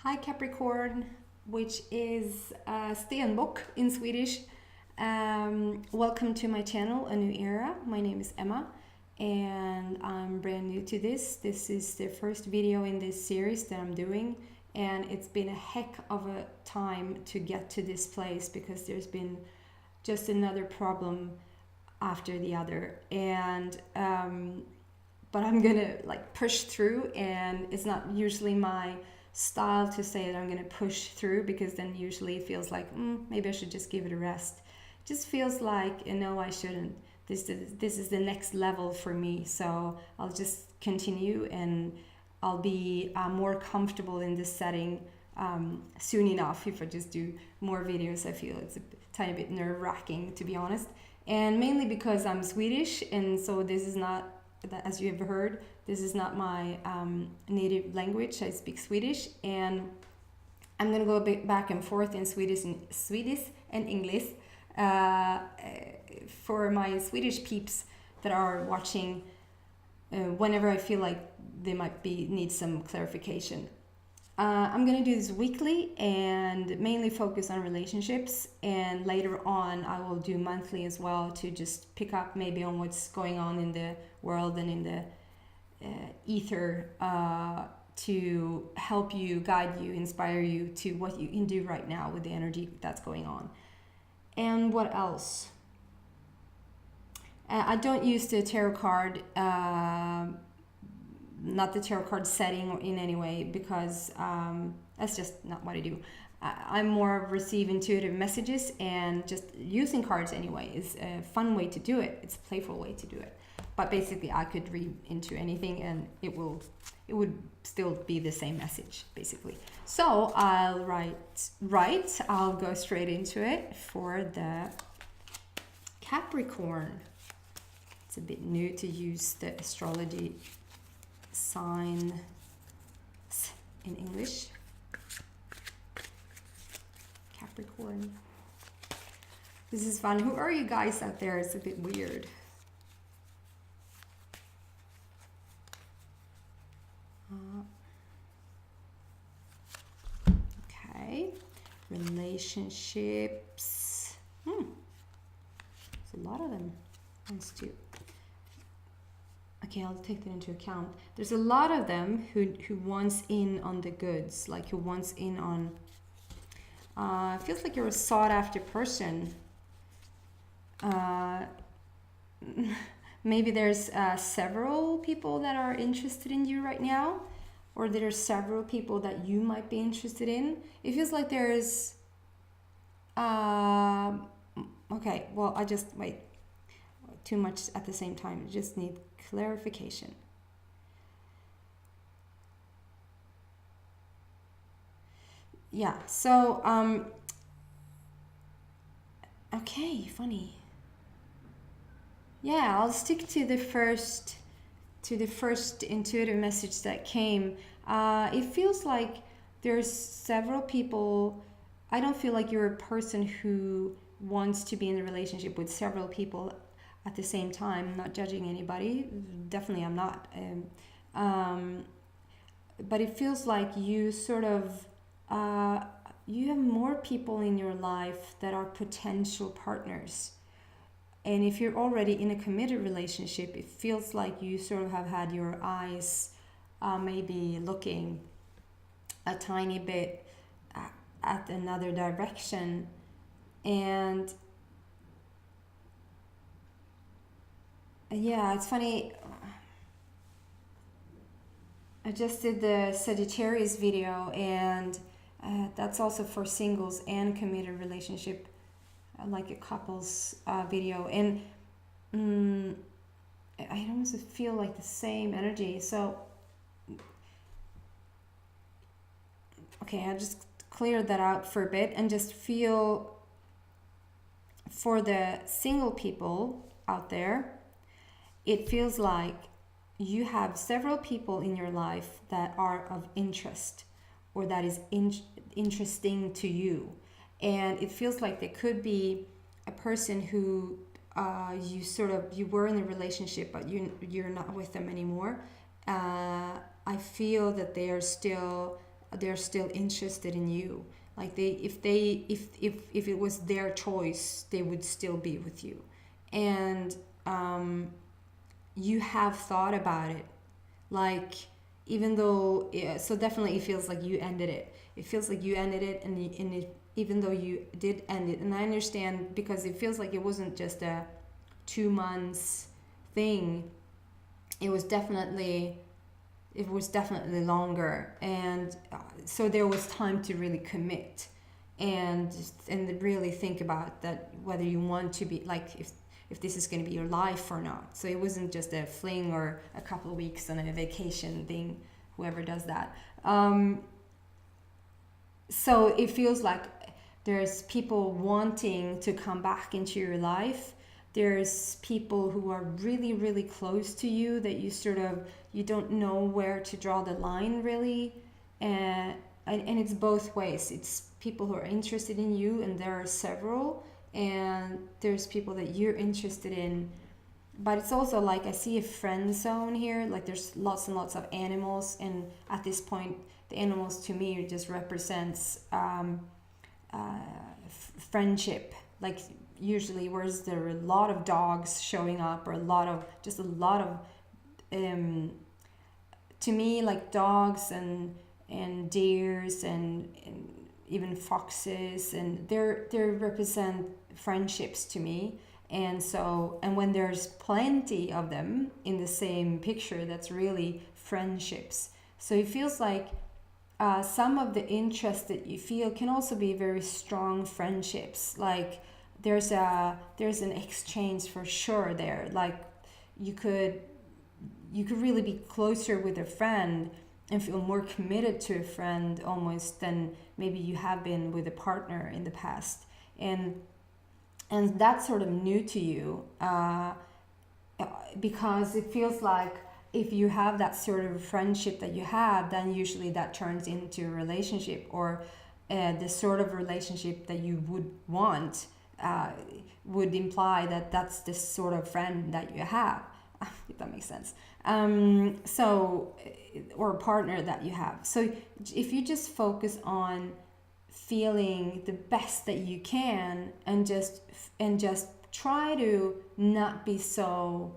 Hi Capricorn, which is Stenbock in Swedish. Welcome to my channel, A New Era. My name is Emma and I'm brand new to this. This is the first video in this series that I'm doing, and it's been a heck of a time to get to this place because there's been just another problem after the other, and but I'm gonna push through, and it's not usually my style to say that I'm gonna push through, because then usually it feels like maybe I should just give it a rest. It just feels like no, I shouldn't. This is the next level for me, so I'll just continue and I'll be more comfortable in this setting soon enough. If I just do more videos, I feel it's a tiny bit nerve-wracking, to be honest, and mainly because I'm Swedish, and so this is not, as you have heard, this is not my native language. I speak Swedish, and I'm going to go a bit back and forth in Swedish and English for my Swedish peeps that are watching whenever I feel like they might need some clarification. I'm going to do this weekly and mainly focus on relationships, and later on I will do monthly as well to just pick up maybe on what's going on in the world and in the ether, to help you, guide you, inspire you to what you can do right now with the energy that's going on. And what else? I don't use the tarot card, not the tarot card setting in any way, because that's just not what I do. I'm more of receive intuitive messages, and just using cards anyway is a fun way to do it. It's a playful way to do it. But basically I could read into anything and it would still be the same message, basically. So I'll I'll go straight into it for the Capricorn. It's a bit new to use the astrology signs in English. Capricorn. This is fun. Who are you guys out there? It's a bit weird. Okay, relationships. There's a lot of them. Let's do. Okay, I'll take that into account. There's a lot of them who wants in on the goods, like who wants in on. Feels like you're a sought after person. Maybe there's several people that are interested in you right now, or there are several people that you might be interested in. It feels like there's okay, well, I just wait too much at the same time. I just need clarification. Yeah, so okay, funny. Yeah, I'll stick to the first intuitive message that came. It feels like there's several people. I don't feel like you're a person who wants to be in a relationship with several people at the same time. I'm not judging anybody. Definitely I'm not. But it feels like you sort of you have more people in your life that are potential partners. And if you're already in a committed relationship, it feels like you sort of have had your eyes maybe looking a tiny bit at another direction. And yeah, it's funny. I just did the Sagittarius video, and that's also for singles and committed relationship, like a couples video, and I almost feel like the same energy. So okay, I'll just clear that out for a bit and just feel for the single people out there. It feels like you have several people in your life that are of interest, or that is interesting to you. And it feels like there could be a person who you were in a relationship, but you're not with them anymore. I feel that they are still they're still interested in you. Like if it was their choice, they would still be with you. And you have thought about it, like, even though, yeah, so definitely it feels like you ended it. It feels like you ended it, and even though you did end it, and I understand, because it feels like it wasn't just a 2 months thing. It was definitely longer, and so there was time to really commit and really think about that, whether you want to be, like, if this is going to be your life or not. So it wasn't just a fling or a couple of weeks on a vacation thing, whoever does that. So it feels like there's people wanting to come back into your life. There's people who are really, really close to you that you don't know where to draw the line, really. And it's both ways. It's people who are interested in you, and there are several, and there's people that you're interested in. But it's also like, I see a friend zone here, like there's lots and lots of animals, and at this point the animals to me just represents friendship. Like, usually whereas there are a lot of dogs showing up, or a lot of to me, like dogs and deers and even foxes, and they represent friendships to me. And so, and when there's plenty of them in the same picture, that's really friendships. So it feels like some of the interest that you feel can also be very strong friendships. Like there's an exchange for sure there. Like you could really be closer with a friend and feel more committed to a friend almost than maybe you have been with a partner in the past. And that's sort of new to you, because it feels like if you have that sort of friendship that you have, then usually that turns into a relationship, or the sort of relationship that you would want would imply that that's the sort of friend that you have, if that makes sense. So, or a partner that you have. So if you just focus on feeling the best that you can, and just try to not be so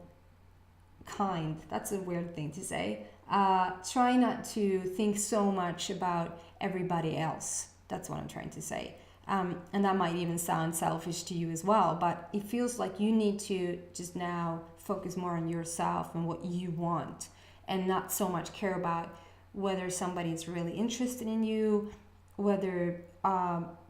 kind. That's a weird thing to say. Try not to think so much about everybody else. That's what I'm trying to say. And that might even sound selfish to you as well, but it feels like you need to just now focus more on yourself and what you want, and not so much care about whether somebody is really interested in you, whether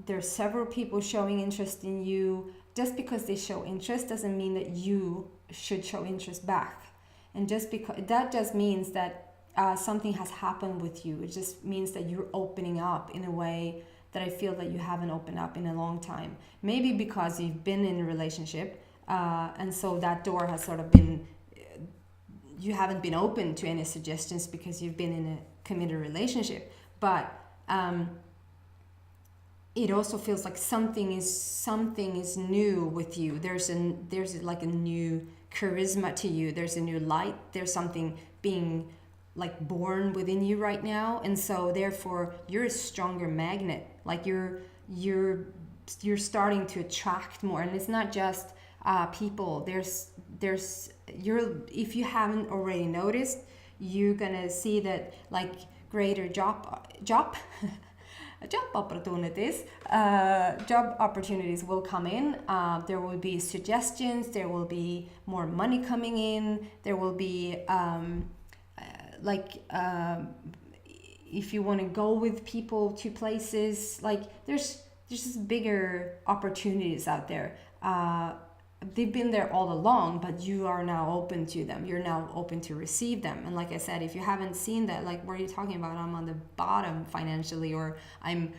there's several people showing interest in you. Just because they show interest doesn't mean that you should show interest back. And just because that just means that something has happened with you. It just means that you're opening up in a way that I feel that you haven't opened up in a long time. Maybe because you've been in a relationship, and so that door has sort of been, you haven't been open to any suggestions because you've been in a committed relationship. But it also feels like something is new with you. There's like a new charisma to you. There's a new light. There's something being like born within you right now, and so therefore you're a stronger magnet. Like you're starting to attract more, and it's not just people. There's if you haven't already noticed, you're gonna see that like greater job opportunities will come in. There will be suggestions. There will be more money coming in. There will be if you want to go with people to places, like there's just bigger opportunities out there. They've been there all along, but you are now open to them. You're now open to receive them. And like I said, if you haven't seen that, like, what are you talking about? I'm on the bottom financially, or I'm,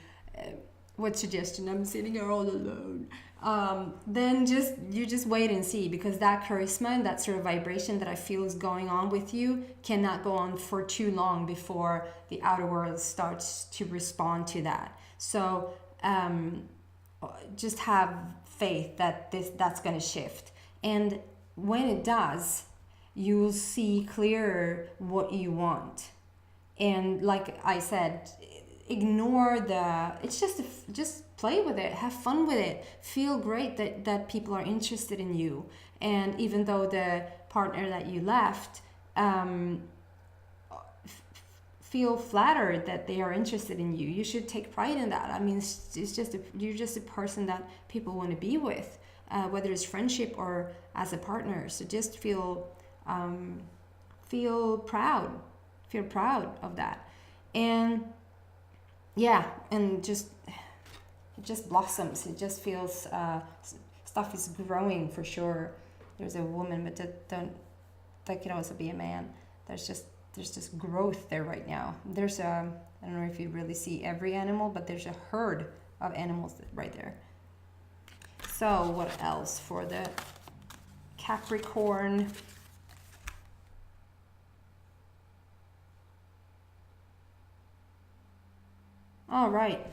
what suggestion? I'm sitting here all alone. Then you just wait and see, because that charisma and that sort of vibration that I feel is going on with you cannot go on for too long before the outer world starts to respond to that. So just have faith that that's going to shift, and when it does, you'll see clearer what you want. And like I said, ignore the, it's just play with it, have fun with it, feel great that people are interested in you. And even though the partner that you left, feel flattered that they are interested in you. You should take pride in that. I mean, it's just you're just a person that people want to be with, whether it's friendship or as a partner. So just feel proud, feel proud of that. And yeah, and just it just blossoms. It just feels stuff is growing for sure. There's a woman, but that could also be a man. There's just growth there right now. There's I don't know if you really see every animal, but there's a herd of animals right there. So what else for the Capricorn? All right.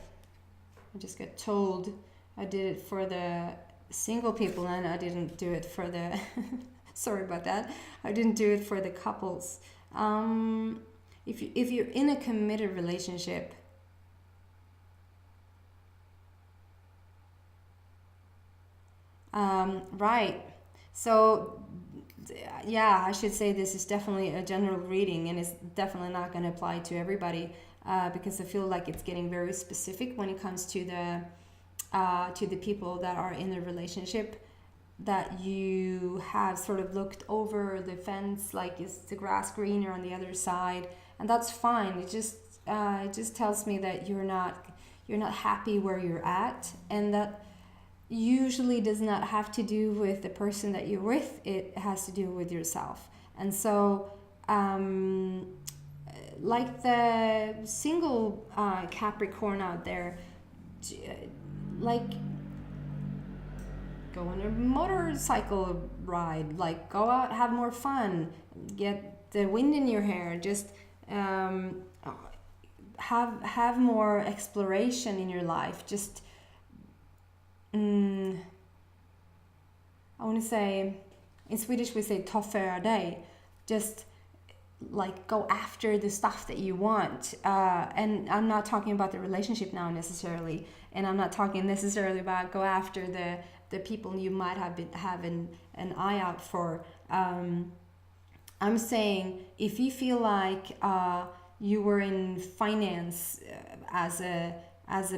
I just got told I did it for the single people and I didn't do it for the sorry about that. I didn't do it for the couples. If you're in a committed relationship, right. So yeah, I should say this is definitely a general reading and it's definitely not going to apply to everybody, because I feel like it's getting very specific when it comes to the people that are in a relationship, that you have sort of looked over the fence, like is the grass greener on the other side, and that's fine. It just tells me that you're not happy where you're at, and that usually does not have to do with the person that you're with. It has to do with yourself. And so like the single Capricorn out there, like go on a motorcycle ride, like go out, have more fun, get the wind in your hair, just have more exploration in your life. Just I want to say, in Swedish we say ta för dig, just like go after the stuff that you want, and I'm not talking about the relationship now necessarily, and I'm not talking necessarily about go after the people you might have been having an eye out for. I'm saying if you feel like you were in finance as a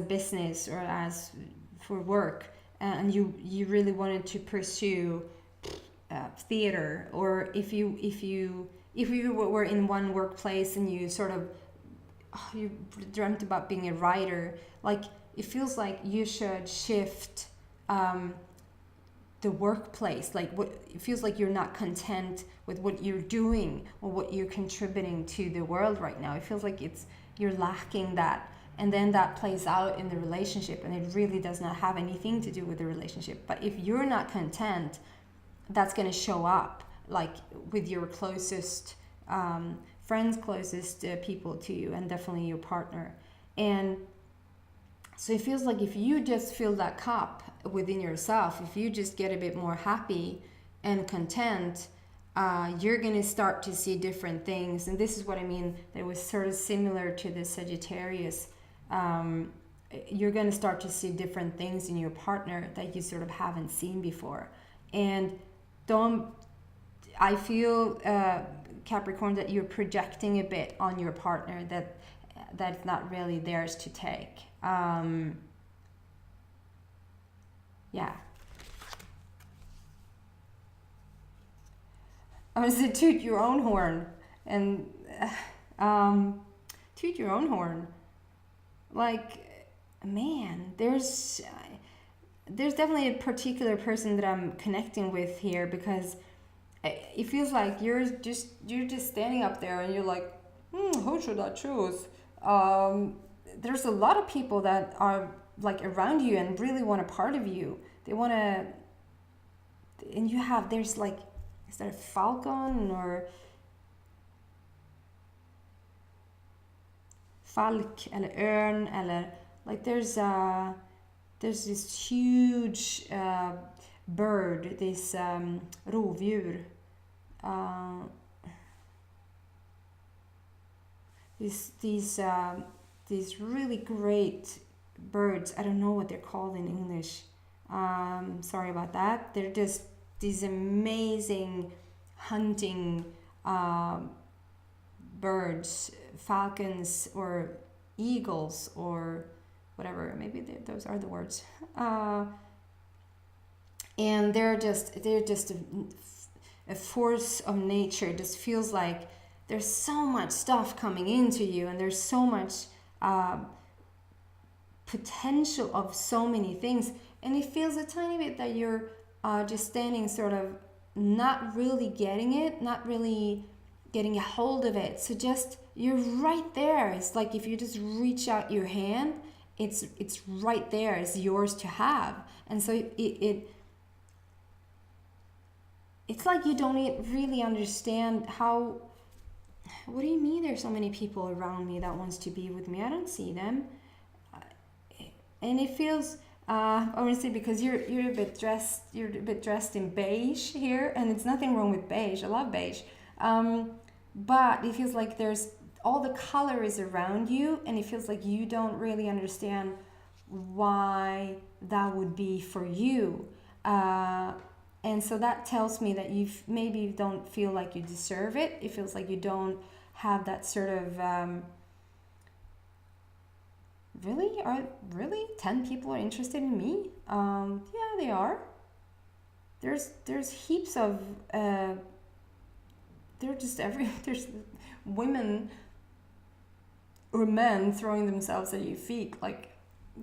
business or as for work, and you really wanted to pursue theater, or if you were in one workplace and you sort of you dreamt about being a writer, like it feels like you should shift the workplace. Like it feels like you're not content with what you're doing or what you're contributing to the world right now. It feels like you're lacking that, and then that plays out in the relationship, and it really does not have anything to do with the relationship. But if you're not content, that's going to show up like with your closest friends, closest people to you, and definitely your partner. And so it feels like if you just fill that cup within yourself, if you just get a bit more happy and content, you're going to start to see different things. And this is what I mean, that was sort of similar to the Sagittarius. You're going to start to see different things in your partner that you sort of haven't seen before. And I feel, Capricorn, that you're projecting a bit on your partner that's not really theirs to take. Yeah. I would say toot your own horn, and toot your own horn. Like, man, there's definitely a particular person that I'm connecting with here, because it feels like you're just standing up there and you're like, who should I choose? There's a lot of people that are like around you and really want a part of you. They want to, and there's like, is that a falcon or falk eller örn, eller like there's this huge bird, this rovdjur, these these really great birds. I don't know what they're called in English. Sorry about that. They're just these amazing hunting birds, falcons or eagles or whatever. Maybe those are the words. And they're just a force of nature. It just feels like there's so much stuff coming into you, and there's so much potential of so many things, and it feels a tiny bit that you're just standing sort of not really getting it, not really getting a hold of it. So just you're right there. It's like if you just reach out your hand, it's right there. It's yours to have. And so it's like you don't really understand how. What do you mean there's so many people around me that wants to be with me? I don't see them. And it feels honestly, because you're a bit dressed in beige here, and it's nothing wrong with beige. I love beige. But it feels like there's all the color is around you, and it feels like you don't really understand why that would be for you. And so that tells me that maybe you don't feel like you deserve it. It feels like you don't have that sort of, really 10 people are interested in me? Yeah, they are. There's heaps of, there's women or men throwing themselves at your feet, like,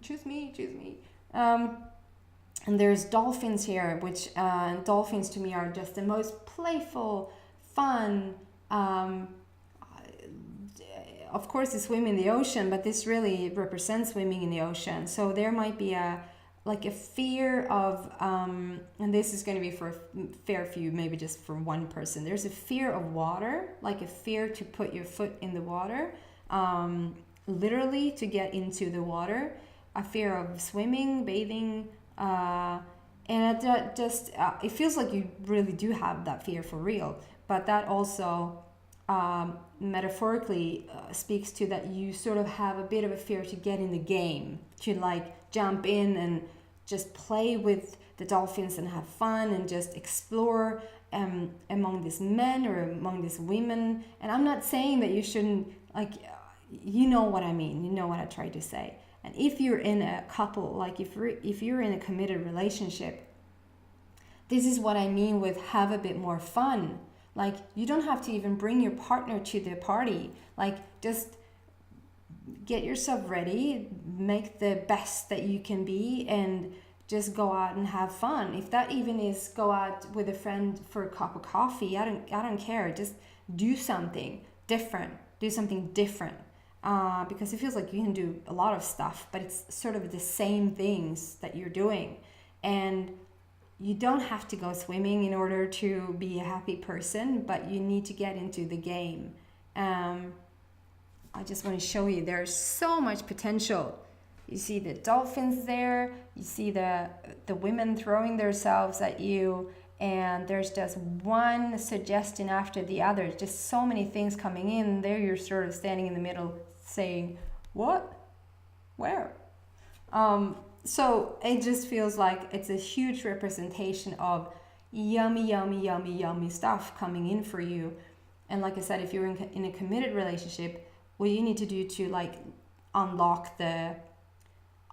choose me. And there's dolphins here, which dolphins to me are just the most playful, fun. Of course, they swim in the ocean, but this really represents swimming in the ocean. So there might be a fear of, and this is going to be for a fair few, maybe just for one person. There's a fear of water, like a fear to put your foot in the water, literally to get into the water, a fear of swimming, bathing, and it feels like you really do have that fear for real. But that also metaphorically speaks to that you sort of have a bit of a fear to get in the game, to like jump in and just play with the dolphins and have fun and just explore among these men or among these women. And I'm not saying that you shouldn't, like, you know what I mean, you know what I try to say. And if you're in a couple, like if you're in a committed relationship, this is what I mean with have a bit more fun. Like, you don't have to even bring your partner to the party. Like, just get yourself ready, make the best that you can be, and just go out and have fun. If that even is go out with a friend for a cup of coffee, I don't care. Just do something different. Because it feels like you can do a lot of stuff, but it's sort of the same things that you're doing. And you don't have to go swimming in order to be a happy person, but you need to get into the game. I just want to show you there's so much potential. You see the dolphins there, you see the women throwing themselves at you, and there's just one suggestion after the other. Just so many things coming in. There you're sort of standing in the middle saying, what? Where? So it just feels like it's a huge representation of yummy stuff coming in for you. And like I said, if you're in a committed relationship, what you need to do to like unlock the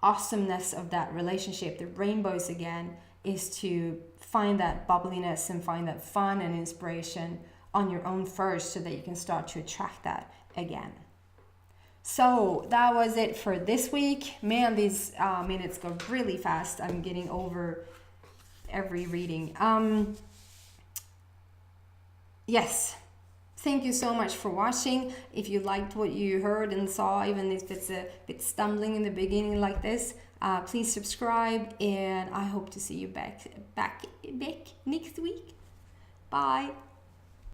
awesomeness of that relationship, the rainbows again, is to find that bubbliness and find that fun and inspiration on your own first, so that you can start to attract that again. So that was it for this week. Man, these minutes go really fast. I'm getting over every reading. Yes. Thank you so much for watching. If you liked what you heard and saw, even if it's a bit stumbling in the beginning like this, please subscribe, and I hope to see you back next week. Bye.